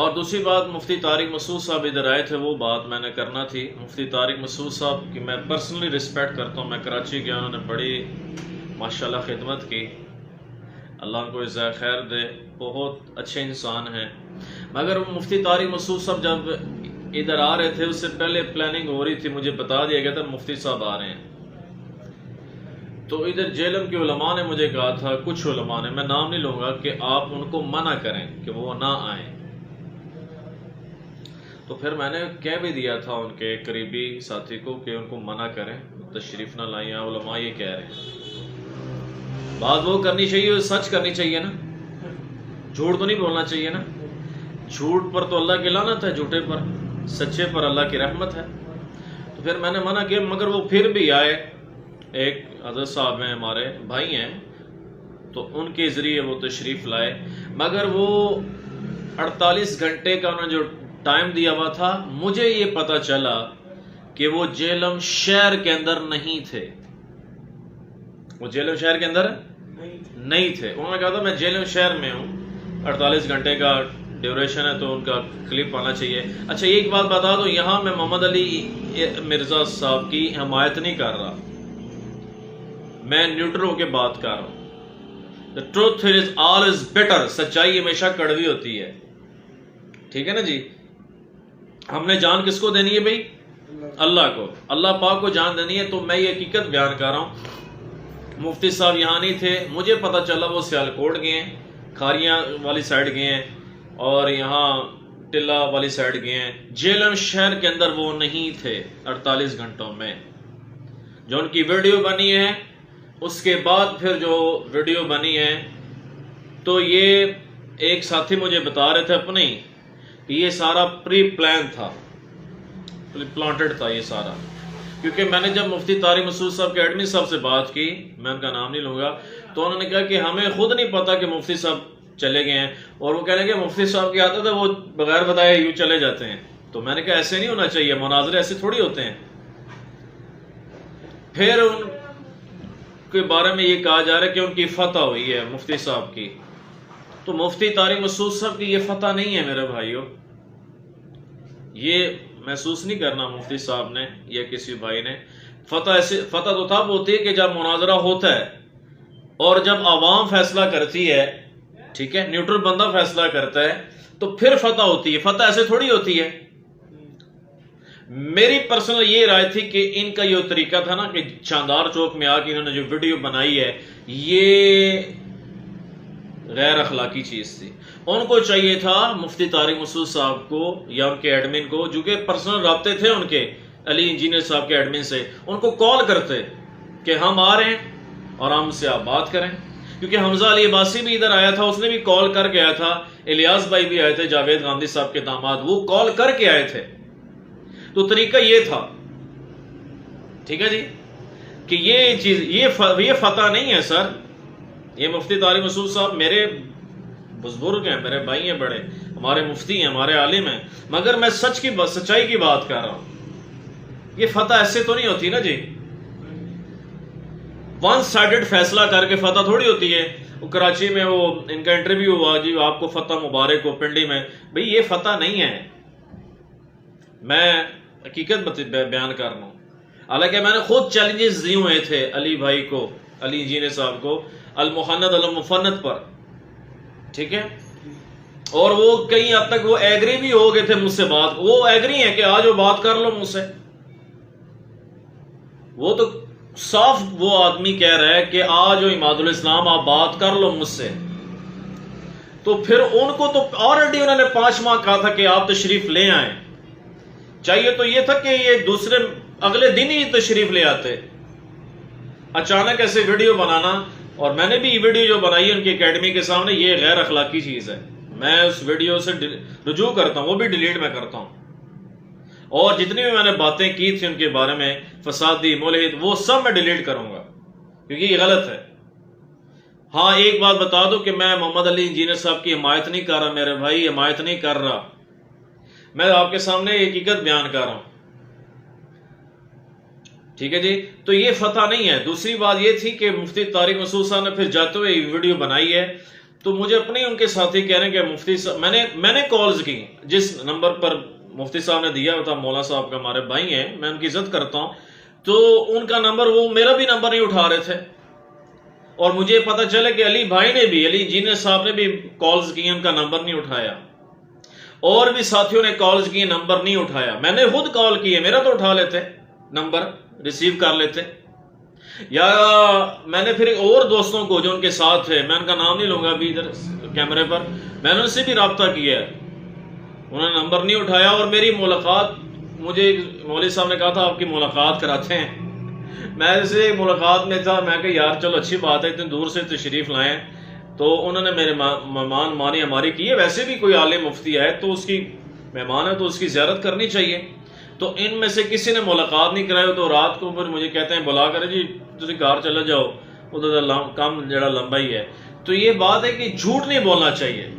اور دوسری بات، مفتی طارق مسعود صاحب ادھر آئے تھے، وہ بات میں نے کرنا تھی۔ مفتی طارق مسعود صاحب کی میں پرسنلی رسپیکٹ کرتا ہوں، میں کراچی گیا، انہوں نے بڑی ماشاءاللہ خدمت کی، اللہ ان کو جزائے خیر دے، بہت اچھے انسان ہیں۔ مگر مفتی طارق مسعود صاحب جب ادھر آ رہے تھے، اس سے پہلے پلاننگ ہو رہی تھی، مجھے بتا دیا گیا تھا مفتی صاحب آ رہے ہیں۔ تو ادھر جیلم کے علماء نے مجھے کہا تھا، کچھ علماء نے، میں نام نہیں لوں گا، کہ آپ ان کو منع کریں کہ وہ نہ آئیں۔ تو پھر میں نے کہہ بھی دیا تھا ان کے قریبی ساتھی کو کہ ان کو منع کریں، تشریف نہ لائیں، علماء یہ کہہ رہے ہیں۔ بات وہ کرنی چاہیے، سچ کرنی چاہیے نا، جھوٹ تو نہیں بولنا چاہیے نا۔ جھوٹ پر تو اللہ کی لعنت ہے، جھوٹے پر، سچے پر اللہ کی رحمت ہے۔ تو پھر میں نے منع کیا، مگر وہ پھر بھی آئے۔ ایک حضرت صاحب ہیں، ہمارے بھائی ہیں، تو ان کے ذریعے وہ تشریف لائے، مگر وہ 48 گھنٹے کا انہوں نے جو ٹائم دیا ہوا تھا، مجھے یہ پتا چلا کہ وہ جیلم شہر کے اندر نہیں تھے، وہ جیلم شہر کے اندر نہیں تھے۔ انہوں نے کہا تھا میں جیلم شہر میں ہوں، 48 گھنٹے کا ڈیوریشن ہے تو ان کا کلپ آنا چاہیے۔ اچھا ایک بات بتا دو، یہاں میں محمد علی مرزا صاحب کی حمایت نہیں کر رہا، میں نیوٹرل ہو کے بات کر رہا ہوں۔ The truth is always bitter، سچائی ہمیشہ کڑوی ہوتی ہے، ٹھیک ہے نا جی۔ ہم نے جان کس کو دینی ہے بھائی؟ اللہ کو، اللہ پاک کو جان دینی ہے۔ تو میں یہ حقیقت بیان کر رہا ہوں، مفتی صاحب یہاں نہیں تھے، مجھے پتا چلا وہ سیالکوٹ گئے ہیں، کھاریاں والی سائڈ گئے ہیں، اور یہاں ٹلہ والی سائڈ گئے ہیں۔ جیلم شہر کے اندر وہ نہیں تھے 48 گھنٹوں میں۔ جو ان کی ویڈیو بنی ہے، اس کے بعد پھر جو ویڈیو بنی ہے، تو یہ ایک ساتھی مجھے بتا رہے تھے اپنے ہی کہ یہ سارا پری پلان تھا، پلانٹڈ تھا یہ سارا۔ کیونکہ میں نے جب مفتی طارق مسعود صاحب کے ایڈمن صاحب سے بات کی، میں ان کا نام نہیں لوں گا، تو انہوں نے کہا کہ ہمیں خود نہیں پتا کہ مفتی صاحب چلے گئے ہیں، اور وہ کہہ رہے کہ مفتی صاحب کی عادت ہے وہ بغیر بتائے یوں چلے جاتے ہیں۔ تو میں نے کہا ایسے نہیں ہونا چاہیے، مناظرے ایسے تھوڑی ہوتے ہیں۔ پھر ان کے بارے میں یہ کہا جا رہا ہے کہ ان کی فتح ہوئی ہے مفتی صاحب کی، تو مفتی طارق مسعود صاحب کی یہ فتح نہیں ہے میرے بھائیوں۔ یہ محسوس نہیں کرنا مفتی صاحب نے یا کسی بھائی نے، فتح تو تب ہوتی ہے کہ جب مناظرہ ہوتا ہے اور جب عوام فیصلہ کرتی ہے، ٹھیک ہے، نیوٹرل بندہ فیصلہ کرتا ہے، تو پھر فتح ہوتی ہے۔ فتح ایسے تھوڑی ہوتی ہے۔ میری پرسنل یہ رائے تھی کہ ان کا یہ طریقہ تھا نا کہ چاندار چوک میں آ کے انہوں نے جو ویڈیو بنائی ہے، یہ غیر اخلاقی چیز تھی۔ ان کو چاہیے تھا مفتی طارق مسعود صاحب کو یا ان کے ایڈمن کو، جو کہ پرسنل رابطے تھے ان کے علی انجینئر صاحب کے ایڈمن سے، ان کو کال کرتے کہ ہم آ رہے ہیں اور ہم سے آپ بات کریں۔ کیونکہ حمزہ علی عباسی بھی ادھر آیا تھا، اس نے بھی کال کر کے آیا تھا، الیاس بھائی بھی آئے تھے، جاوید غامدی صاحب کے داماد، وہ کال کر کے آئے تھے۔ تو طریقہ یہ تھا، ٹھیک ہے جی، کہ یہ چیز یہ فتح نہیں ہے سر۔ یہ مفتی طارق مسعود صاحب میرے بزرگ ہیں، میرے بھائی ہیں بڑے، ہمارے مفتی ہیں، ہمارے عالم ہیں، مگر میں سچائی کی بات کر رہا ہوں۔ یہ فتح ایسے تو نہیں ہوتی نا جی، ون سائیڈڈ فیصلہ کر کے فتح تھوڑی ہوتی ہے۔ وہ کراچی میں وہ ان کا انٹرویو ہوا، جی آپ کو فتح مبارک ہو پنڈی میں، بھئی یہ فتح نہیں ہے، میں حقیقت بیان کر رہا ہوں۔ حالانکہ میں نے خود چیلنجز دیے ہوئے تھے علی بھائی کو، علی انجینئر صاحب کو، المحند المفند پر، ٹھیک ہے، اور وہ کئی حد تک وہ ایگری بھی ہو گئے تھے مجھ سے بات، وہ ایگری ہیں کہ آج وہ بات کر لو مجھ سے۔ وہ تو صاف وہ آدمی کہہ رہا ہے کہ آج عماد الاسلام آپ بات کر لو مجھ سے۔ تو پھر ان کو تو آلریڈی انہوں نے 5 ماہ کہا تھا کہ آپ تشریف لے آئیں، چاہیے تو یہ تھا کہ یہ اگلے دن ہی تشریف لے آتے۔ اچانک ایسے ویڈیو بنانا، اور میں نے بھی یہ ویڈیو جو بنائی ہے ان کی اکیڈمی کے سامنے، یہ غیر اخلاقی چیز ہے۔ میں اس ویڈیو سے رجوع کرتا ہوں، وہ بھی ڈیلیٹ میں کرتا ہوں، اور جتنی بھی میں نے باتیں کی تھی ان کے بارے میں، فسادی، ملحد، وہ سب میں ڈیلیٹ کروں گا، کیونکہ یہ غلط ہے۔ ہاں ایک بات بتا دو کہ میں محمد علی انجینئر صاحب کی حمایت نہیں کر رہا، میرے بھائی حمایت نہیں کر رہا، میں آپ کے سامنے حقیقت بیان کر رہا ہوں، ٹھیک ہے جی۔ تو یہ فتح نہیں ہے۔ دوسری بات یہ تھی کہ مفتی طارق مسعود صاحب نے پھر جاتے ہوئے یہ ویڈیو بنائی ہے، تو مجھے اپنے ان کے ساتھی کہہ رہے ہیں کہ مفتی صاحب، میں نے کالز کی جس نمبر پر مفتی صاحب نے دیا تھا، مولا صاحب کا ہمارے بھائی ہیں، میں ان کی عزت کرتا ہوں، تو ان کا نمبر، وہ میرا بھی نمبر نہیں اٹھا رہے تھے، اور مجھے پتا چلا کہ علی بھائی نے بھی، علی انجینئر صاحب نے بھی کالز کی، ان کا نمبر نہیں اٹھایا، اور بھی ساتھیوں نے کالز کی، نمبر نہیں اٹھایا۔ میں نے خود کال کی ہے، میرا تو اٹھا لیتے، نمبر ریسیو کر لیتے۔ یا میں نے پھر اور دوستوں کو جو ان کے ساتھ ہے، میں ان کا نام نہیں لوں گا ابھی ادھر کیمرے پر، میں نے ان سے بھی رابطہ کیا ہے، انہوں نے نمبر نہیں اٹھایا، اور میری ملاقات، مجھے مولوی صاحب نے کہا تھا آپ کی ملاقات کراتے ہیں، میں ایسے ملاقات میں تھا، میں کہ یار چلو اچھی بات ہے، اتنی دور سے تشریف لائیں، تو انہوں نے میرے مہمان مانی ہماری کی ہے، ویسے بھی کوئی عالم مفتی ہے تو اس کی مہمان ہے تو اس کی زیارت کرنی چاہیے، تو ان میں سے کسی نے ملاقات نہیں کرائی، تو رات کو پھر مجھے کہتے ہیں بلا کر جی تسی گھر چلے جاؤ، ادھر کام جڑا لمبا ہی ہے۔ تو یہ بات ہے کہ جھوٹ نہیں بولنا چاہیے،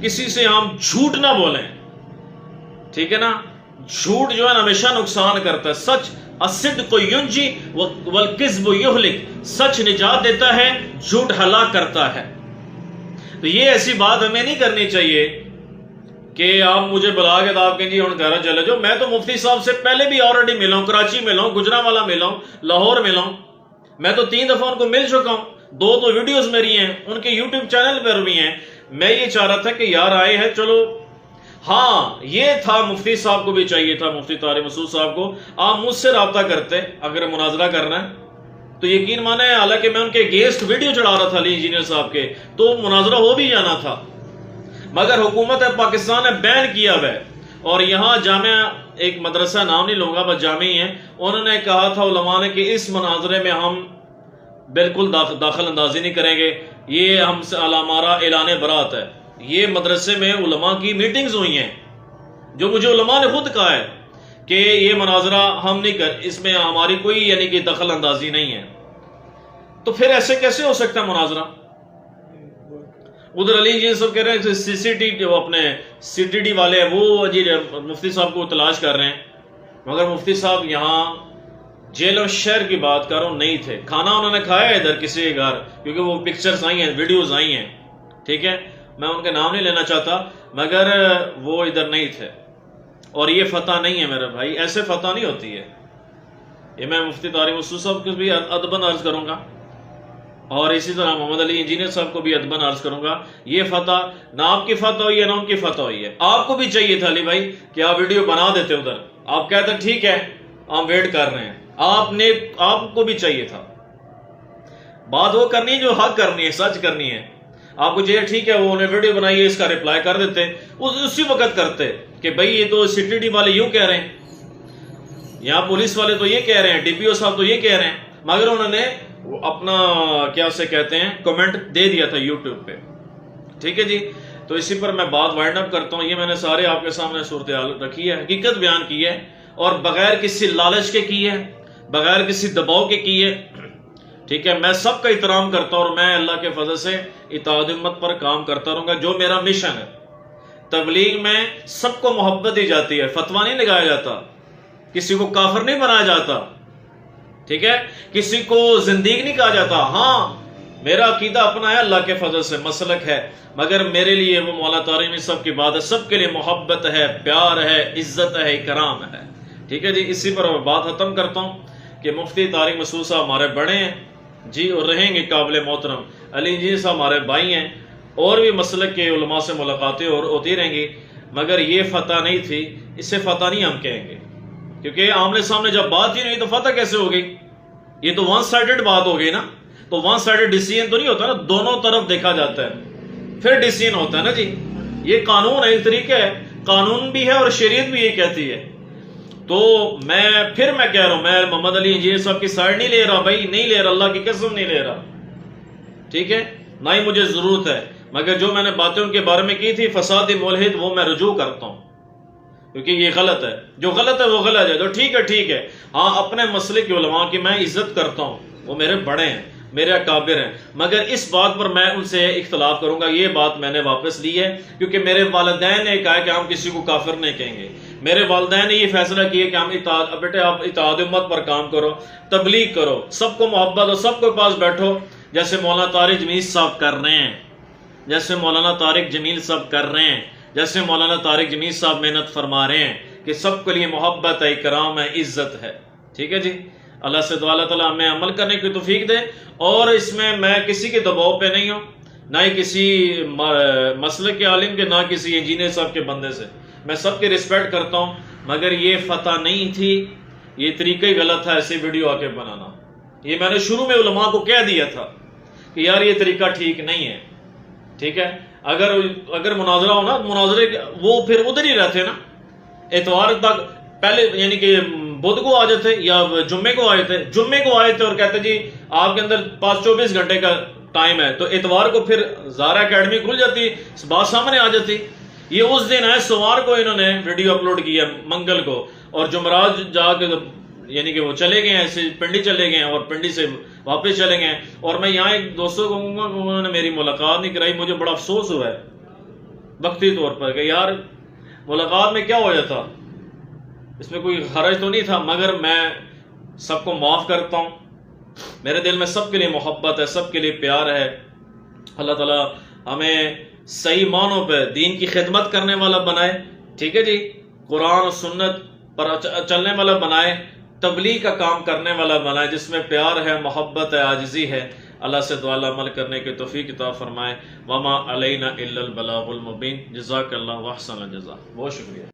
کسی سے ہم جھوٹ نہ بولیں، ٹھیک ہے نا، جھوٹ جو ہے ہمیشہ نقصان کرتا ہے، سچ الصدق ینجی والکذب یہلک، سچ نجات دیتا ہے، جھوٹ ہلاک کرتا ہے۔ تو یہ ایسی بات ہمیں نہیں کرنی چاہیے کہ آپ مجھے بلا کے تو آپ کہیں جی ہوں گھر چلے جاؤ۔ میں تو مفتی صاحب سے پہلے بھی آلریڈی ملا ہوں، کراچی ملا ہوں، گجرانوالہ ملا ہوں، لاہور ملا ہوں، میں تو 3 دفعہ ان کو مل چکا ہوں، 2 تو ویڈیوز میری ہیں، ان کے یوٹیوب چینل پر بھی ہیں۔ میں یہ چاہ رہا تھا کہ یار آئے ہیں، چلو ہاں یہ تھا، مفتی صاحب کو بھی چاہیے تھا، مفتی طارق مسعود صاحب کو، آپ مجھ سے رابطہ کرتے اگر مناظرہ کرنا ہے تو یقین مانے، حالانکہ میں ان کے گیسٹ ویڈیو چڑھا رہا تھا علی انجینئر صاحب کے، تو مناظرہ ہو بھی جانا تھا، مگر حکومت پاکستان نے بین کیا ہوا ہے۔ اور یہاں جامعہ، ایک مدرسہ نام نہیں لوں گا بس جامعہ ہی ہے، انہوں نے کہا تھا علماء نے کہ اس مناظرے میں ہم بالکل داخل اندازی نہیں کریں گے، یہ ہم سے ہمارا اعلان برات ہے۔ یہ مدرسے میں علماء کی میٹنگز ہوئی ہیں، جو مجھے علماء نے خود کہا ہے کہ یہ مناظرہ ہم نہیں اس میں ہماری کوئی یعنی کہ دخل اندازی نہیں ہے۔ تو پھر ایسے کیسے ہو سکتا ہے مناظرہ؟ ادھر علی جی سب کہہ رہے ہیں سی ٹی ڈی والے وہ جی مفتی صاحب کو تلاش کر رہے ہیں، مگر مفتی صاحب یہاں جیل اور شہر کی بات کر رہا ہوں نہیں تھے، کھانا انہوں نے کھایا ہے ادھر کسی کے گھر، کیونکہ وہ پکچرز آئی ہیں، ویڈیوز آئی ہیں، ٹھیک ہے، میں ان کے نام نہیں لینا چاہتا، مگر وہ ادھر نہیں تھے۔ اور یہ فتح نہیں ہے میرے بھائی، ایسے فتح نہیں ہوتی ہے، یہ میں مفتی طارق مسعود صاحب کو بھی ادباً عرض کروں گا، اور اسی طرح محمد علی انجینئر صاحب کو بھی ادباً عرض کروں گا، یہ فتح نہ آپ کی فتح ہوئی ہے نہ ان کی فتح ہوئی ہے۔ آپ کو بھی چاہیے تھا علی بھائی کہ آپ ویڈیو بنا دیتے ادھر، آپ کہتے ٹھیک ہے ہم ویٹ کر رہے ہیں، آپ کو بھی چاہیے تھا، بات وہ کرنی جو حق کرنی ہے، سچ کرنی ہے، آپ کو چاہیے ٹھیک ہے وہ انہیں ویڈیو بنائی ہے، اس کا ریپلائی کر دیتے، اسی وقت کرتے کہ بھائی یہ تو سی ٹی ڈی والے یوں کہہ رہے ہیں، یہاں پولیس والے تو یہ کہہ رہے ہیں، ڈی پی او صاحب تو یہ کہہ رہے ہیں، مگر انہوں نے اپنا کیا اسے کہتے ہیں کمنٹ دے دیا تھا یوٹیوب پہ، ٹھیک ہے جی۔ تو اسی پر میں بات وائنڈ اپ کرتا ہوں، یہ میں نے سارے آپ کے سامنے صورتحال رکھی ہے، حقیقت بیان کی ہے، اور بغیر کسی لالچ کے کی ہے، بغیر کسی دباؤ کے کی ہے، ٹھیک ہے۔ میں سب کا احترام کرتا ہوں، اور میں اللہ کے فضل سے اطاعت امت پر کام کرتا رہوں گا، جو میرا مشن ہے۔ تبلیغ میں سب کو محبت دی جاتی ہے، فتویٰ نہیں لگایا جاتا، کسی کو کافر نہیں بنایا جاتا، ٹھیک ہے، کسی کو زندیق نہیں کہا جاتا۔ ہاں میرا عقیدہ اپنا ہے، اللہ کے فضل سے مسلک ہے، مگر میرے لیے وہ مولا طارق صاحب کی بات ہے، سب کے لیے محبت ہے، پیار ہے، عزت ہے، اکرام ہے، ٹھیک ہے جی۔ اسی پر میں بات ختم کرتا ہوں کہ مفتی طارق مسعود صاحب ہمارے بڑے ہیں جی، اور رہیں گے قابل محترم، علی جی صاحب ہمارے بھائی ہیں، اور بھی مسلک کے علماء سے ملاقاتیں اور ہوتی رہیں گی، مگر یہ فتح نہیں تھی، اس سے فتح نہیں ہم کہیں گے، کیونکہ آمنے سامنے جب بات ہی نہیں تو فتح کیسے ہو گئی؟ یہ تو ون سائیڈڈ بات ہو گئی نا، تو ون سائیڈڈ ڈیسیژن تو نہیں ہوتا نا، دونوں طرف دیکھا جاتا ہے پھر ڈیسیژن ہوتا ہے نا جی، یہ قانون ہے، ایک طریقہ ہے، قانون بھی ہے اور شریعت بھی یہ کہتی ہے۔ تو میں کہہ رہا ہوں، میں محمد علی انجینئر صاحب کی سائڈ نہیں لے رہا بھائی، نہیں لے رہا، اللہ کی قسم نہیں لے رہا، ٹھیک ہے، نہ ہی مجھے ضرورت ہے، مگر جو میں نے باتیں ان کے بارے میں کی تھی فسادی ملحد، وہ میں رجوع کرتا ہوں، کیونکہ یہ غلط ہے، جو غلط ہے وہ غلط ہے، تو ٹھیک ہے، ہاں اپنے مسلک کے علماء کی میں عزت کرتا ہوں، وہ میرے بڑے ہیں، میرے اکابر ہیں، مگر اس بات پر میں ان سے اختلاف کروں گا، یہ بات میں نے واپس لی ہے، کیونکہ میرے والدین نے کہا کہ ہم کسی کو کافر نہیں کہیں گے، میرے والدین نے یہ فیصلہ کیا کہ ہم بیٹے آپ اطاعت امت پر کام کرو، تبلیغ کرو، سب کو محبت ہو، سب کے پاس بیٹھو، جیسے مولانا طارق جمیل صاحب کر رہے ہیں، جیسے مولانا طارق جمیل صاحب کر رہے ہیں، جیسے مولانا طارق جمیل صاحب محنت فرما رہے ہیں کہ سب کے لیے محبت ہے، اکرام ہے، عزت ہے. ٹھیک ہے جی. اللہ سے دعا اللہ تعالیٰ ہمیں عمل کرنے کی توفیق دے. اور اس میں کسی کے دباؤ پہ نہیں ہوں، نہ ہی کسی مسلک کے عالم کے، نہ کسی انجینئر صاحب کے بندے سے. میں سب کی رسپیکٹ کرتا ہوں، مگر یہ فتح نہیں تھی، یہ طریقہ ہی غلط تھا ایسی ویڈیو آ کے بنانا. یہ میں نے شروع میں علماء کو کہہ دیا تھا کہ یار یہ طریقہ ٹھیک نہیں ہے. ٹھیک ہے. اگر مناظرہ ہو نا، مناظرے وہ پھر ادھر ہی رہتے نا، اتوار تک پہلے یعنی کہ بدھ کو آ جاتے یا جمعے کو آئے تھے اور کہتے جی آپ کے اندر 24 گھنٹے کا ٹائم ہے، تو اتوار کو پھر زارا اکیڈمی کھل جاتی، بات سامنے آ جاتی. یہ اس دن ہے سوار کو انہوں نے ویڈیو اپلوڈ کیا منگل کو، اور جمعرات جا کے یعنی کہ وہ چلے گئے ایسے پنڈی چلے گئے اور پنڈی سے واپس چلے گئے. اور میں یہاں ایک دوستوں کو کہوں گا کہ انہوں نے میری ملاقات نہیں کرائی. مجھے بڑا افسوس ہوا ہے وقتی طور پر کہ یار ملاقات میں کیا ہو جاتا، اس میں کوئی حرج تو نہیں تھا، مگر میں سب کو معاف کرتا ہوں. میرے دل میں سب کے لیے محبت ہے، سب کے لیے پیار ہے. اللہ تعالیٰ ہمیں صحیح معنوں پہ دین کی خدمت کرنے والا بنائے. ٹھیک ہے جی. قرآن و سنت پر چلنے والا بنائے، تبلیغ کا کام کرنے والا بنائے، جس میں پیار ہے، محبت ہے، عاجزی ہے. اللہ سے دعا عمل کرنے کی توفیق عطا فرمائے. وما علینا الا البلاغ المبین. جزاک اللہ واحسن الجزاء. بہت شکریہ.